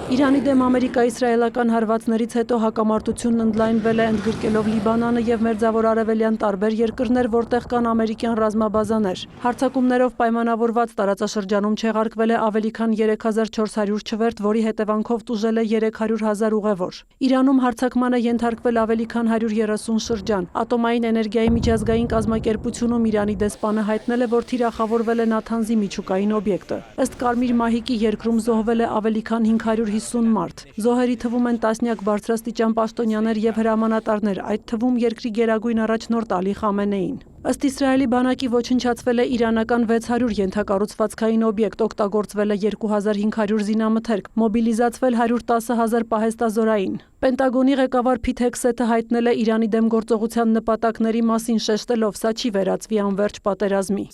Իրանի դեմ ամերիկա-իսրայելական հարվածներից հետո հակամարտությունն ընդլայնվել է ընդգրկելով Լիբանանը եւ Մերձավոր Արևելյան տարբեր երկրներ, որտեղ կան ամերիկյան ռազմաբազաներ։ Հարձակումներով պայմանավորված տարածաշրջանում չեղարկվել է ավելի քան 3400 չվերթ, որի հետևանքով տուժել է 300,000 ուղևոր։ Իրանում հարձակման է ենթարկվել ավելի քան 130 շրջան։ Ատոմային էներգիայի միջազգային կազմակերպությունում Իրանի դեսպանը հայտնել է, որ թիրախավորվել է Նաթանզի միջուկային օբյեկտը։ Ըստ Կարմիր մահիկի երկրում զոհվել է ավելի քան 550 մարդ։ Զոհերի թվում են տասնյակ բարձրաստիճան պաշտոնյաներ եւ հրամանատարներ, այդ թվում երկրի գերագույն առաջնորդ Ալի Խամենեին։ Ըստ Իսրայելի բանակի ոչնչացվել է իրանական 600 ենթակառուցվածքային օբյեկտ, օգտագործվել է 2500 զինամթերք, մոբիլիզացվել 110,000 պահեստազորային։ Պենտագոնի ղեկավար Փիթ Հեքսեթը հայտնել է Իրանի դեմ գործողության նպատակների մասին, շեշտելով, սա չի վերածվի անվերջ պատերազմի։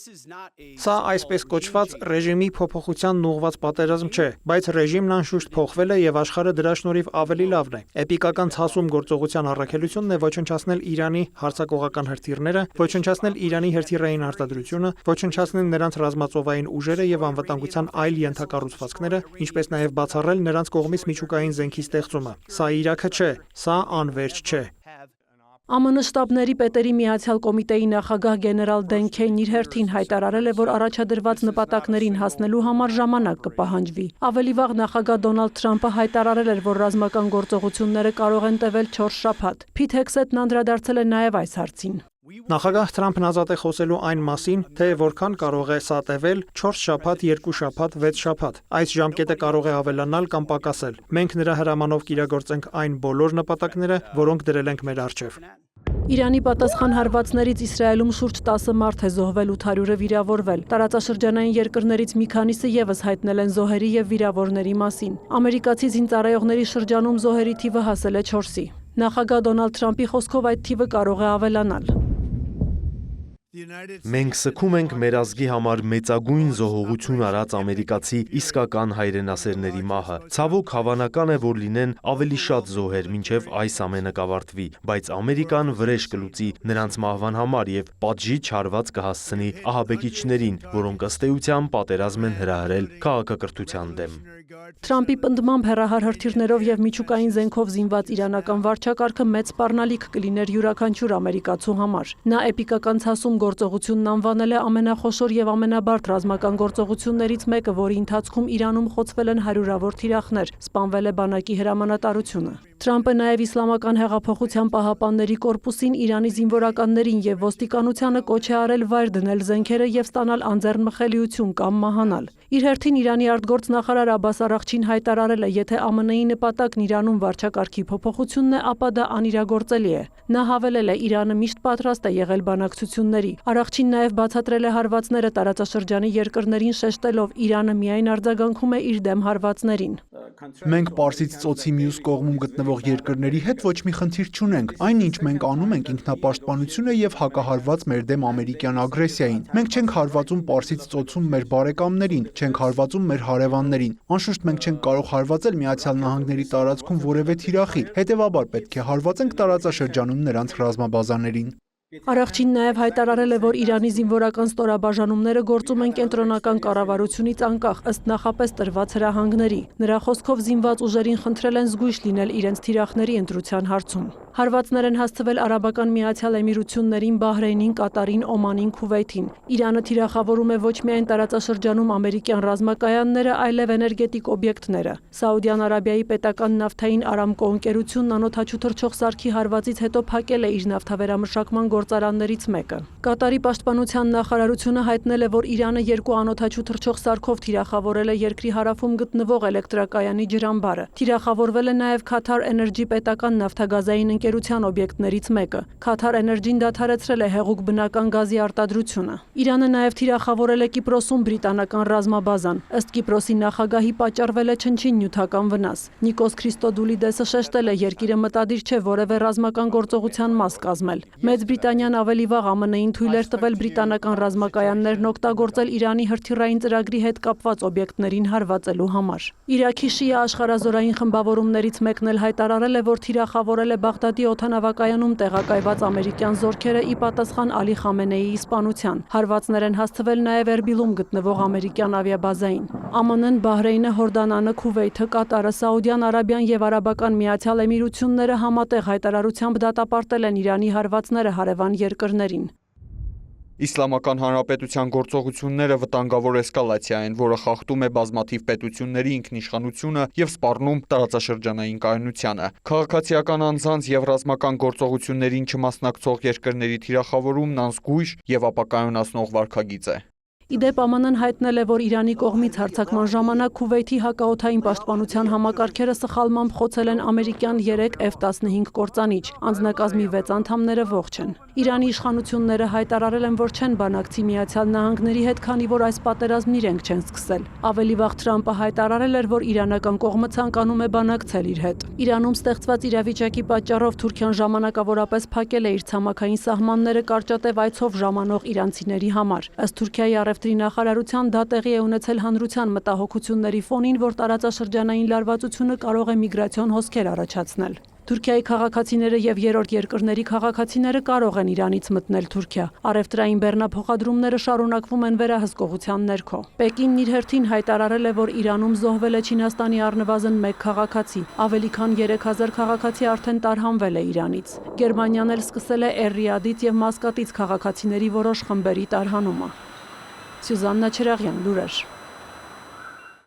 Սա այսպես կոչված ռեժիմի փոփոխությանն ուղղված պատերազմ չէ, բայց ռեժիմն անշուշտ փոխվել է եւ աշխարհը դրա շնորհիվ ավելի լավն է։ Էպիկական ցասում գործողության առաքելությունն է ոչնչացնել Իրանի հարձակողական հրթիռները, ոչնչացնել Իրանի հրթիռային արտադրությունը, ոչնչացնել նրանց ռազմածովային ուժերը եւ անվտանգության այլ ենթակառուցվածքները, ինչպես նաեւ բացառել նրանց կողմից միջուկային զենքի ստեղծումը։ Սա Իրաքը չէ, սա անվերջ չէ։ ԱՄՆ շտաբների պետերի միացյալ կոմիտեի նախագահ գեներալ Դեն Քեյն իր հերթին հայտարարել է, որ առաջադրված նպատակներին հասնելու համար ժամանակ կպահանջվի։ Ավելի վաղ նախագահ Դոնալդ Թրամփը հայտարարել էր, որ ռազմական գործողությունները կարող են տևել 4 շաբաթ։ Փիթ Հեքսեթն անդրադարձել է նաև այս հարցին։ Նախագահ Թրամփն ազատ է խոսելու այն մասին, թե որքան կարող է սա տևել 4 շաբաթ, 2 շաբաթ, 6 շաբաթ։ Այս ժամկետը կարող է ավելանալ կամ պակասել։ Մենք նրա հրամանով կիրագործենք այն բոլոր նպատակները, որոնք դրել ենք մեր առջև։ Իրանի պատասխան հարվածներից Իսրայելում շուրջ 10 մարդ է զոհվել, 800-ը վիրավորվել։ Տարածաշրջանային երկրներից մի քանիսը եւս հայտնել են զոհերի եւ վիրավորների մասին։ Ամերիկացի զինծառայողների շրջանում զոհերի թիվը հասել է 4-ի։ Նախագահ Դոնալդ Թրամփի խոսքով այդ թիվը կարող է ավելանալ։ Մենք սգում ենք մեր ազգի համար մեծագույն զոհողություն արած ամերիկացի իսկական հայրենասերների մահը։ Ցավոք հավանական է, որ լինեն ավելի շատ զոհեր, մինչև այս ամենը կավարտվի, բայց Ամերիկան վրեժ կլուծի նրանց մահվան համար եւ պատժի չարված կհասցնի ահաբեկիչներին, որոնք ըստ էության պատերազմ են հրահրել քաղաքակրթության դեմ։ Թրամփի պնդմամբ հեռահար հրթիռներով եւ միջուկային զենքով զինված իրանական վարչակարգը մեծ սպառնալիք կլիներ յուրաքանչյուր ամերիկացու համար։ Նա էպիկական ցասում գործողությունն անվանել է ամենախոշոր եւ ամենաբարդ ռազմական գործողություններից մեկը, որի ընթացքում Իրանում խոցվել են հարյուրավոր թիրախներ, սպանվել է բանակի հրամանատարությունը։ Թրամփը նաև Իսլամական հեղափոխության պահապանների կորպուսին, Իրանի զինվորականներին եւ ոստիկանությանը կոչ է արել վայր դնել զենքերը եւ ստանալ անձեռնմխելիություն կամ մահանալ։ Իր հերթին Իրանի արտգործնախարար Աբբաս Արաղչին հայտարարել է, եթե ԱՄՆ-ի նպատակն Իրանում վարչակարգի փոփոխությունն է, ապա դա անիրագործելի է։ Նա հավելել է, Իրանը միշտ պատրաստ է եղել բանակցությունների։ Արաղչին նաև բացատրել է հարվածները տարածաշրջանի երկրներին, շեշտելով, Իրանը միայն արձագանքում է իր դեմ հարվածներին։ Մենք Պարսից ծոցի մյուս կողմում գտնվող երկրների հետ ոչ մի խնդիր չունենք։ Այն, ինչ մենք անում ենք, ինքնապաշտպանություն է եւ հակահարված մեր դեմ ամերիկյան ագրեսիային։ Մենք չենք հարվածում Պարսից ծոցում մեր բարեկամներին, չենք հարվածում մեր հարևաններին։ Անշուշտ մենք չենք կարող հարվածել Միացյալ Նահանգների տարածքում որևէ թիրախի, հետեւաբար պետք է հարվածենք տարածաշրջանում նրանց ռազմաբազաներին։ Արաղչին նաև հայտարարել է, որ Իրանի զինվորական ստորաբաժանումները գործում են կենտրոնական կառավարությունից անկախ, ըստ նախապես տրված հրահանգների։ Նրա խոսքով զինված ուժերին խնդրել են զգույշ լինել իրենց թիրախների ընտրության հարցում։ Հարվածներ են հասցվել Արաբական Միացյալ Էմիրություններին, Բահրեյնին, Կատարին, Օմանին, Քուվեյթին։ Իրանը թիրախավորում է ոչ միայն տարածաշրջանում ամերիկյան ռազմակայանները, այլև էներգետիկ օբյեկտները։ Սաուդյան Արաբիայի պետական նավթային Արամկո ընկերությունն անօդաչու թռչող սարքի հարվածից հետո փակել է իր նավթավերամշակման գործարաններից մեկը։ Կատարի պաշտպանության նախարարությունը հայտնել է, որ Իրանը 2 անօդաչու թռչող սարքով թիրախավորել է երկրի հարավում գտնվող էլեկտրակայանի ջրամբարը։ Թիրախավորվել է նաև Qatar Energy պետական նավթագազային ընկերության օբյեկտներից մեկը։ Qatar Energy-ն դադարեցրել է հեղուկ բնական գազի արտադրությունը։ Իրանը նաև թիրախավորել է Կիպրոսում բրիտանական ռազմաբազան։ Ըստ Կիպրոսի նախագահի պատճառվել է չնչին նյութական վնաս։ Նիկոս Քրիստոդուլիդեսը շեշտել է, երկիրը մտադիր չէ որևէ ռազմական գործողության մաս կազմել։ Մեծ Բրիտանիան ավելի վաղ ԱՄՆ-ին թույլ էր տվել բրիտանական ռազմակայաններն օգտագործել Իրանի հրթիռային ծրագրի հետ կապված օբյեկտներին հարվածելու համար։ Իրաքի շիա աշխարհազորային խմբավորումներից մեկն էլ հայտարարել է, որ թիրախավորել է Բաղդադի Մաշհադի օդանավակայանում տեղակայված ամերիկյան զորքերը ի պատասխան Ալի Խամենեիի սպանության հարվածներ են հասցվել նաև Էրբիլում գտնվող ամերիկյան ավիաբազային։ ԱՄՆ-ն, Բահրեյնը, Հորդանանը, Քուվեյթը, Կատարը, Սաուդյան Արաբիան եւ Արաբական Միացյալ Էմիրությունները համատեղ հայտարարությամբ դատապարտել են Իրանի հարվածները հարևան երկրներին։ Իսլամական Հանրապետության գործողությունները վտանգավոր էսկալացիա են, որը խախտում է բազմաթիվ պետությունների ինքնիշխանությունը եւ սպառնում տարածաշրջանային կայունությանը։ Քաղաքացիական անձանց եւ ռազմական գործողություններին չմասնակցող երկրների թիրախավորումն անզգույշ եւ ապակայունացնող վարքագիծ է։ Իդեպ ԱՄՆ-ն հայտնել է, որ Իրանի կողմից հարձակման ժամանակ Քուվեյթի հակաօդային պաշտպանության համակարգերը սխալմամբ խոցել են ամերիկյան 3 F-15 կործանիչ, անձնակազմի 6 անդամները ողջ են։ Իրանի իշխանությունները հայտարարել են, որ չեն բանակցի Միացյալ Նահանգների հետ, քանի որ այս պատերազմն իրենք չեն սկսել։ Ավելի վաղ Թրամփը հայտարարել էր, որ իրանական կողմը ցանկանում է բանակցել իր հետ։ Իրանում ստեղծված իրավիճակի պատճառով Թուրքիան ժամանակավորապես փակել է իր ցամաքային սահմանները կարճատև այցով ժամանող իրանցիների համար։ Ըստ Թուրքիայի առևտրի նախարարության դա տեղի է ունեցել հանրության մտահոգությունների ֆոնին, որ տարածաշրջանային լարվածությունը կարող է միգրացիոն հոսքեր առաջացնել։ Թուրքիայի քաղաքացիները եւ երրորդ երկրների քաղաքացիները կարող են Իրանից մտնել Թուրքիա։ Առևտրային բեռնափոխադրումները շարունակվում են վերահսկողության ներքո։ Պեկինն իր հերթին հայտարարել է, որ Իրանում զոհվել է Չինաստանի առնվազն 1 քաղաքացի, ավելի քան 3000 քաղաքացի արդեն տարհանվել է Իրանից։ Գերմանիան էլ սկսել է Էր-Ռիադից եւ Մասկատից քաղաքացիների որոշ խմբերի տարհանումը։ Սյուզաննա Չրաղյան, լուրեր։